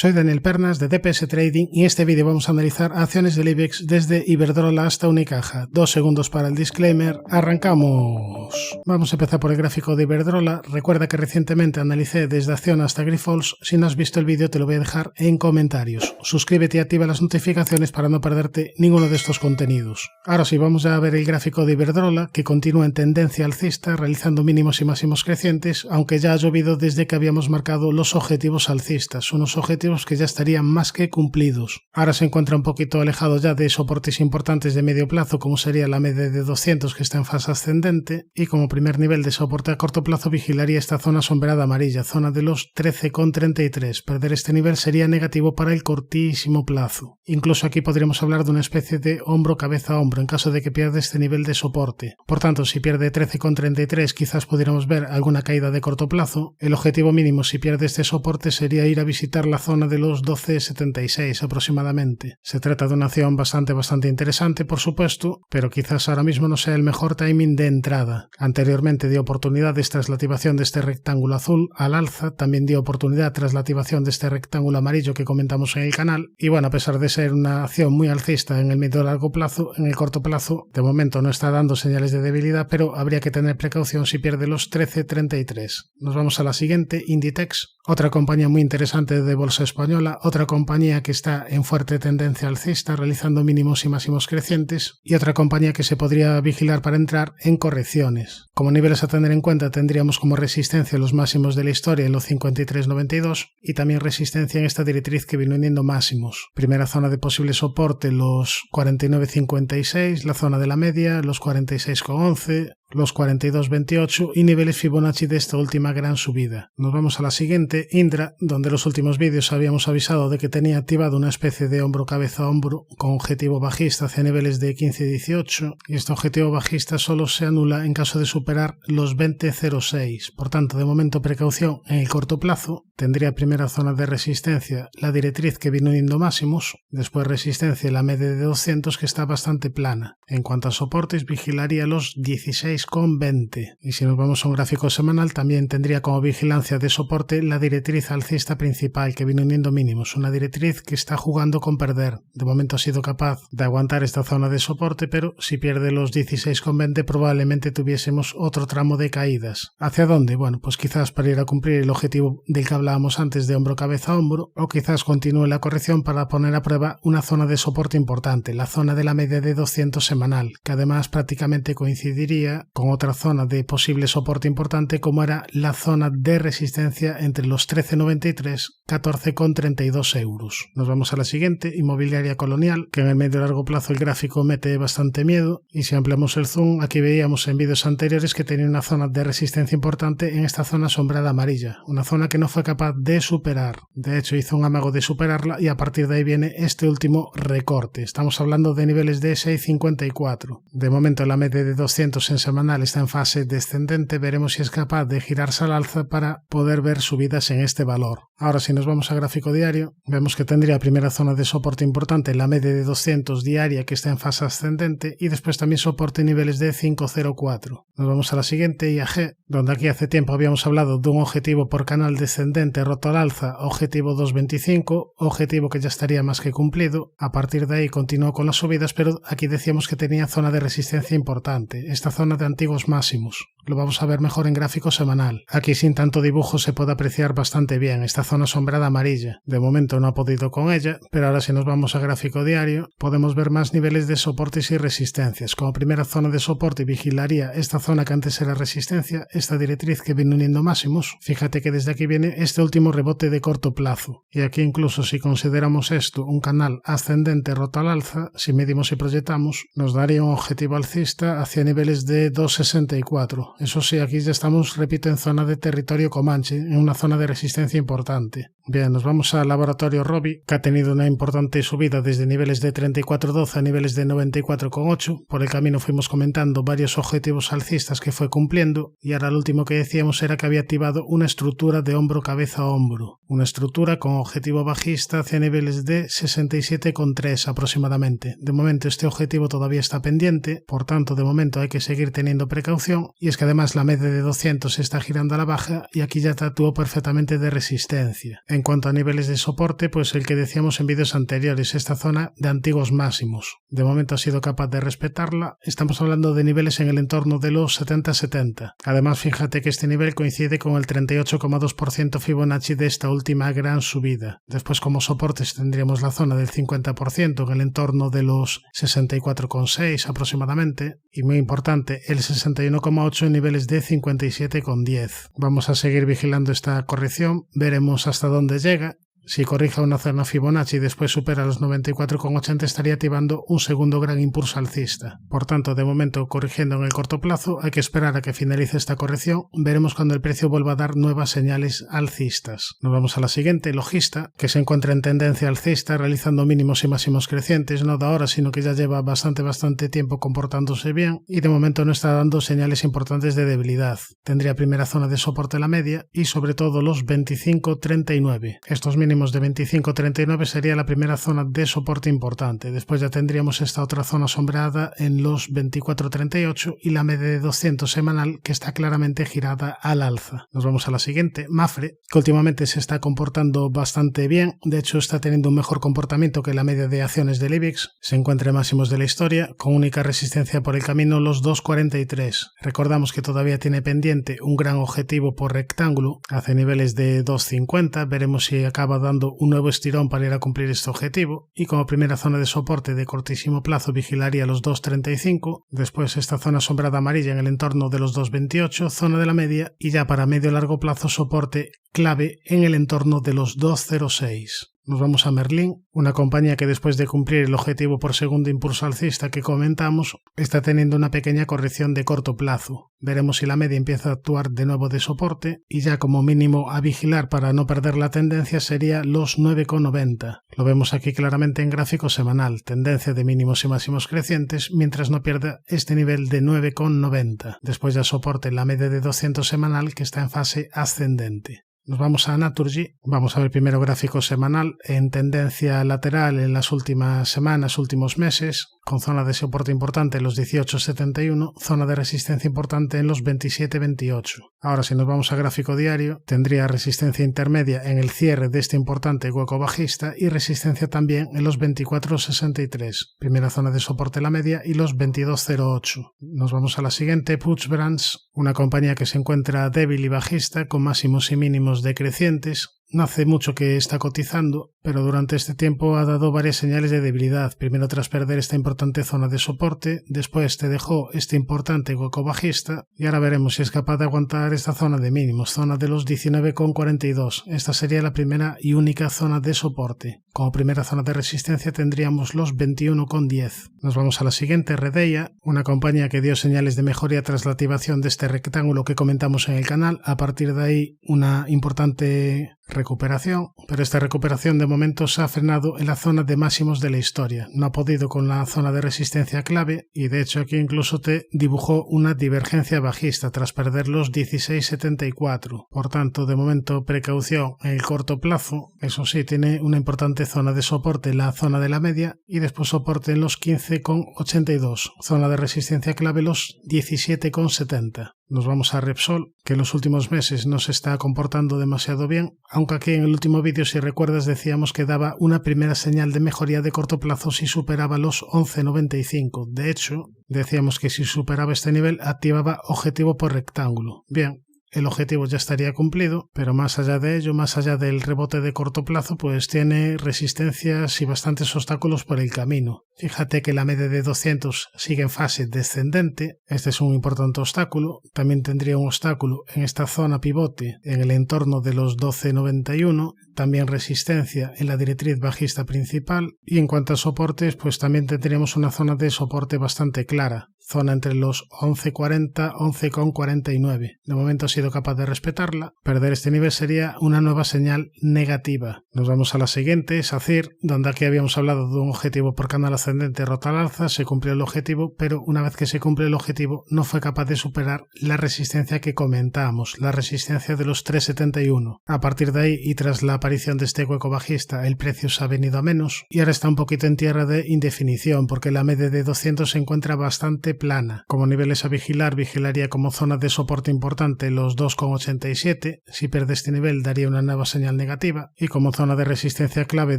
Soy Daniel Pernas de DPS Trading y en este vídeo vamos a analizar acciones del IBEX desde Iberdrola hasta Unicaja. 2 segundos para el disclaimer, arrancamos. Vamos a empezar por el gráfico de Iberdrola. Recuerda que recientemente analicé desde acción hasta Grifols. Si no has visto el vídeo te lo voy a dejar en comentarios. Suscríbete y activa las notificaciones para no perderte ninguno de estos contenidos. Ahora sí, vamos a ver el gráfico de Iberdrola, que continúa en tendencia alcista, realizando mínimos y máximos crecientes, aunque ya ha llovido desde que habíamos marcado los objetivos alcistas, unos objetivos que ya estarían más que cumplidos. Ahora se encuentra un poquito alejado ya de soportes importantes de medio plazo, como sería la media de 200 que está en fase ascendente, y como primer nivel de soporte a corto plazo vigilaría esta zona sombreada amarilla, zona de los 13,33. Perder este nivel sería negativo para el cortísimo plazo. Incluso aquí podríamos hablar de una especie de hombro cabeza a hombro en caso de que pierda este nivel de soporte. Por tanto, si pierde 13,33 quizás pudiéramos ver alguna caída de corto plazo. El objetivo mínimo si pierde este soporte sería ir a visitar la zona de los 12,76 aproximadamente. Se trata de una acción bastante interesante, por supuesto, pero quizás ahora mismo no sea el mejor timing de entrada. Anteriormente dio oportunidades tras la activación de este rectángulo azul al alza, también dio oportunidad tras la activación de este rectángulo amarillo que comentamos en el canal, y bueno, a pesar de ser una acción muy alcista en el medio largo plazo, en el corto plazo, de momento no está dando señales de debilidad, pero habría que tener precaución si pierde los 13,33. Nos vamos a la siguiente, Inditex, otra compañía muy interesante de bolsa española, otra compañía que está en fuerte tendencia alcista, realizando mínimos y máximos crecientes, y otra compañía que se podría vigilar para entrar en correcciones. Como niveles a tener en cuenta tendríamos como resistencia los máximos de la historia en los 53,92 y también resistencia en esta directriz que viene uniendo máximos. Primera zona de posible soporte los 49,56, la zona de la media los 46,11, los 42,28 y niveles Fibonacci de esta última gran subida. Nos vamos a la siguiente, Indra, donde en los últimos vídeos habíamos avisado de que tenía activado una especie de hombro cabeza a hombro con objetivo bajista hacia niveles de 15,18 y este objetivo bajista solo se anula en caso de superar los 20,06. Por tanto, de momento precaución en el corto plazo. Tendría primera zona de resistencia la directriz que viene uniendo máximos, después resistencia la media de 200 que está bastante plana. En cuanto a soportes vigilaría los 16,20 y si nos vamos a un gráfico semanal también tendría como vigilancia de soporte la directriz alcista principal que viene uniendo mínimos, una directriz que está jugando con perder. De momento ha sido capaz de aguantar esta zona de soporte, pero si pierde los 16,20 probablemente tuviésemos otro tramo de caídas. ¿Hacia dónde? Bueno, pues quizás para ir a cumplir el objetivo del que hablábamos antes de hombro cabeza a hombro, o quizás continúe la corrección para poner a prueba una zona de soporte importante, la zona de la media de 200 semanal, que además prácticamente coincidiría con otra zona de posible soporte importante como era la zona de resistencia entre los 13,93 y 14,32 euros. Nos vamos a la siguiente, Inmobiliaria Colonial, que en el medio y largo plazo el gráfico mete bastante miedo y si ampliamos el zoom, aquí veíamos en vídeos anteriores que tenía una zona de resistencia importante en esta zona sombreada amarilla, una zona que no fue capaz de superar. De hecho hizo un amago de superarla y a partir de ahí viene este último recorte. Estamos hablando de niveles de 6,54. De momento la media de 200 en semanal está en fase descendente, veremos si es capaz de girarse al alza para poder ver subidas en este valor. Ahora si nos vamos a gráfico diario, vemos que tendría primera zona de soporte importante la media de 200 diaria que está en fase ascendente y después también soporte niveles de 5,04. Nos vamos a la siguiente, IAG, donde aquí hace tiempo habíamos hablado de un objetivo por canal descendente roto al alza, objetivo 2,25, objetivo que ya estaría más que cumplido. A partir de ahí continuó con las subidas, pero aquí decíamos que tenía zona de resistencia importante, esta zona de antiguos máximos. Lo vamos a ver mejor en gráfico semanal. Aquí sin tanto dibujo se puede apreciar bastante bien esta zona sombreada amarilla. De momento no ha podido con ella, pero ahora si nos vamos a gráfico diario podemos ver más niveles de soportes y resistencias. Como primera zona de soporte vigilaría esta zona que antes era resistencia, esta directriz que viene uniendo máximos. Fíjate que desde aquí viene este último rebote de corto plazo. Y aquí incluso si consideramos esto un canal ascendente roto al alza, si medimos y proyectamos, nos daría un objetivo alcista hacia niveles de 2,64. Eso sí, aquí ya estamos, repito, en zona de territorio Comanche, en una zona de resistencia importante. Bien, nos vamos al laboratorio Robi, que ha tenido una importante subida desde niveles de 34,12 a niveles de 94,8. Por el camino fuimos comentando varios objetivos alcistas que fue cumpliendo y ahora lo último que decíamos era que había activado una estructura de hombro cabeza a hombro. Una estructura con objetivo bajista hacia niveles de 67,3 aproximadamente. De momento este objetivo todavía está pendiente, por tanto de momento hay que seguir teniendo precaución y es que además la media de 200 se está girando a la baja y aquí ya actuó perfectamente de resistencia. En En cuanto a niveles de soporte, pues el que decíamos en vídeos anteriores, esta zona de antiguos máximos. De momento ha sido capaz de respetarla. Estamos hablando de niveles en el entorno de los 70-70. Además, fíjate que este nivel coincide con el 38,2% Fibonacci de esta última gran subida. Después, como soportes, tendríamos la zona del 50% en el entorno de los 64,6 aproximadamente. Y muy importante, el 61,8 en niveles de 57,10. Vamos a seguir vigilando esta corrección. Veremos hasta dónde llega. Si corrige una zona Fibonacci y después supera los 94,80 estaría activando un segundo gran impulso alcista. Por tanto, de momento corrigiendo en el corto plazo, hay que esperar a que finalice esta corrección. Veremos cuando el precio vuelva a dar nuevas señales alcistas. Nos vamos a la siguiente, Logista, que se encuentra en tendencia alcista realizando mínimos y máximos crecientes, no de ahora, sino que ya lleva bastante tiempo comportándose bien y de momento no está dando señales importantes de debilidad. Tendría primera zona de soporte la media y sobre todo los 25,39. Estos mínimos de 25,39 sería la primera zona de soporte importante. Después ya tendríamos esta otra zona sombreada en los 24,38 y la media de 200 semanal que está claramente girada al alza. Nos vamos a la siguiente, Mapfre, que últimamente se está comportando bastante bien. De hecho, está teniendo un mejor comportamiento que la media de acciones del IBEX. Se encuentra en máximos de la historia, con única resistencia por el camino los 2,43. Recordamos que todavía tiene pendiente un gran objetivo por rectángulo hacia niveles de 2,50. Veremos si acaba dando un nuevo estirón para ir a cumplir este objetivo y como primera zona de soporte de cortísimo plazo vigilaría los 2,35, después esta zona sombrada amarilla en el entorno de los 2,28, zona de la media y ya para medio largo plazo soporte clave en el entorno de los 2,06. Nos vamos a Merlin, una compañía que después de cumplir el objetivo por segundo impulso alcista que comentamos, está teniendo una pequeña corrección de corto plazo. Veremos si la media empieza a actuar de nuevo de soporte y ya como mínimo a vigilar para no perder la tendencia sería los 9,90. Lo vemos aquí claramente en gráfico semanal, tendencia de mínimos y máximos crecientes mientras no pierda este nivel de 9,90. Después ya soporte la media de 200 semanal que está en fase ascendente. Nos vamos a Naturgy, vamos a ver primero gráfico semanal en tendencia lateral en las últimas semanas, últimos meses, con zona de soporte importante en los 18,71, zona de resistencia importante en los 27,28. Ahora si nos vamos a gráfico diario, tendría resistencia intermedia en el cierre de este importante hueco bajista y resistencia también en los 24,63, primera zona de soporte la media y los 22,08. Nos vamos a la siguiente, Puig Brands, una compañía que se encuentra débil y bajista con máximos y mínimos decrecientes. No hace mucho que está cotizando, pero durante este tiempo ha dado varias señales de debilidad. Primero tras perder esta importante zona de soporte, después te dejó este importante hueco bajista y ahora veremos si es capaz de aguantar esta zona de mínimos, zona de los 19,42. Esta sería la primera y única zona de soporte. Como primera zona de resistencia tendríamos los 21,10. Nos vamos a la siguiente, Redeia, una compañía que dio señales de mejoría tras la activación de este rectángulo que comentamos en el canal. A partir de ahí una importante recuperación, pero esta recuperación de momento se ha frenado en la zona de máximos de la historia. No ha podido con la zona de resistencia clave y de hecho aquí incluso te dibujó una divergencia bajista tras perder los 16,74. Por tanto, de momento precaución en el corto plazo. Eso sí, tiene una importante zona de soporte en la zona de la media y después soporte en los 15,82. Zona de resistencia clave los 17,70. Nos vamos a Repsol, que en los últimos meses no se está comportando demasiado bien, aunque aquí en el último vídeo, si recuerdas, decíamos que daba una primera señal de mejoría de corto plazo si superaba los 11,95. De hecho, decíamos que si superaba este nivel activaba objetivo por rectángulo. Bien, el objetivo ya estaría cumplido, pero más allá de ello, más allá del rebote de corto plazo, pues tiene resistencias y bastantes obstáculos por el camino. Fíjate que la media de 200 sigue en fase descendente, este es un importante obstáculo. También tendría un obstáculo en esta zona pivote en el entorno de los 12,91, también resistencia en la directriz bajista principal y en cuanto a soportes, pues también tendríamos una zona de soporte bastante clara, zona entre los 11,40 11,49. De momento ha sido capaz de respetarla. Perder este nivel sería una nueva señal negativa. Nos vamos a la siguiente, SACIR, donde aquí habíamos hablado de un objetivo por canal ascendente rota al alza. Se cumplió el objetivo, pero una vez que se cumple el objetivo no fue capaz de superar la resistencia que comentábamos, la resistencia de los 3,71. A partir de ahí y tras la aparición de este hueco bajista, el precio se ha venido a menos y ahora está un poquito en tierra de indefinición porque la media de 200 se encuentra bastante plana. Como niveles a vigilar, vigilaría como zona de soporte importante los 2,87, si pierde este nivel daría una nueva señal negativa, y como zona de resistencia clave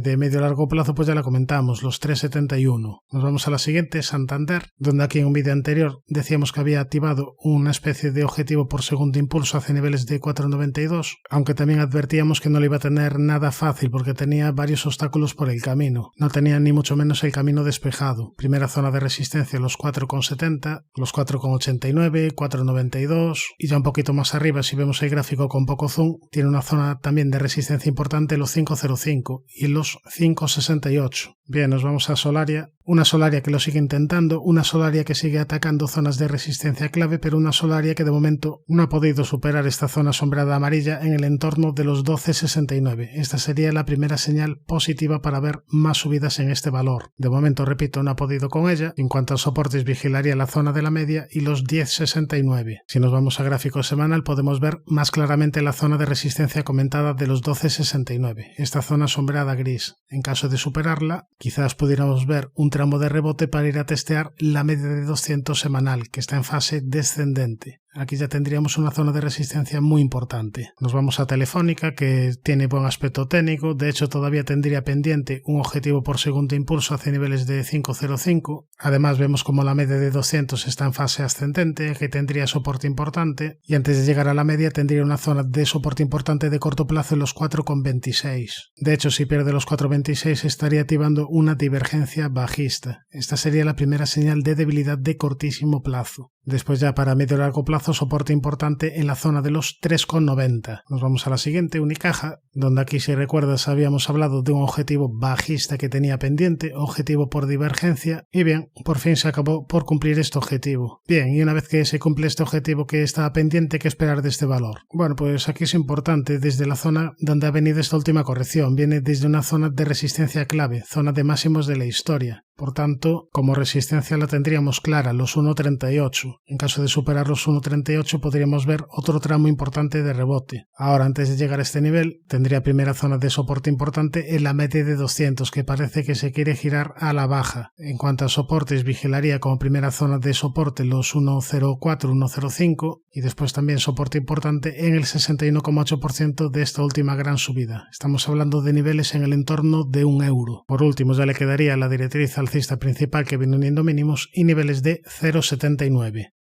de medio a largo plazo pues ya la comentamos, los 3,71. Nos vamos a la siguiente, Santander, donde aquí en un vídeo anterior decíamos que había activado una especie de objetivo por segundo impulso hacia niveles de 4,92, aunque también advertíamos que no le iba a tener nada fácil porque tenía varios obstáculos por el camino. No tenía ni mucho menos el camino despejado. Primera zona de resistencia los 4,70, los 4,89, 4,92 y ya un poquito más arriba, si vemos el gráfico con poco zoom, tiene una zona también de resistencia importante los 5,05 y los 5,68. Bien, nos vamos a Solaria, una Solaria que lo sigue intentando, una Solaria que sigue atacando zonas de resistencia clave, pero una Solaria que de momento no ha podido superar esta zona sombreada amarilla en el entorno de los 12,69. Esta sería la primera señal positiva para ver más subidas en este valor. De momento, repito, no ha podido con ella. En cuanto a soportes, vigilaría la zona de la media y los 10,69. Si nos vamos a gráfico semanal, podemos ver más claramente la zona de resistencia comentada de los 12,69. Esta zona sombreada gris. En caso de superarla, quizás pudiéramos ver un tramo de rebote para ir a testear la media de 200 semanal, que está en fase descendente. Aquí ya tendríamos una zona de resistencia muy importante. Nos vamos a Telefónica, que tiene buen aspecto técnico, de hecho todavía tendría pendiente un objetivo por segundo impulso hacia niveles de 5,05. Además vemos como la media de 200 está en fase ascendente, que tendría soporte importante, y antes de llegar a la media tendría una zona de soporte importante de corto plazo en los 4,26. De hecho, si pierde los 4,26 estaría activando una divergencia bajista. Esta sería la primera señal de debilidad de cortísimo plazo. Después ya para medio y largo plazo soporte importante en la zona de los 3,90. Nos vamos a la siguiente, Unicaja, donde aquí si recuerdas habíamos hablado de un objetivo bajista que tenía pendiente, objetivo por divergencia, y bien, por fin se acabó por cumplir este objetivo. Bien, y una vez que se cumple este objetivo que estaba pendiente, ¿qué esperar de este valor? Bueno, pues aquí es importante desde la zona donde ha venido esta última corrección, viene desde una zona de resistencia clave, zona de máximos de la historia. Por tanto, como resistencia la tendríamos clara, los 1,38. En caso de superar los 1,38 podríamos ver otro tramo importante de rebote. Ahora, antes de llegar a este nivel, tendría primera zona de soporte importante en la media de 200, que parece que se quiere girar a la baja. En cuanto a soportes, vigilaría como primera zona de soporte los 1,04, 1,05 y después también soporte importante en el 61,8% de esta última gran subida. Estamos hablando de niveles en el entorno de €1. Por último, ya le quedaría la directriz alcista principal que viene uniendo mínimos y niveles de 0,79.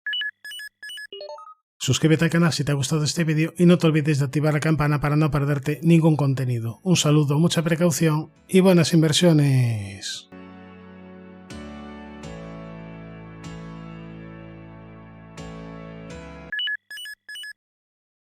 Suscríbete al canal si te ha gustado este vídeo y no te olvides de activar la campana para no perderte ningún contenido. Un saludo, mucha precaución y buenas inversiones.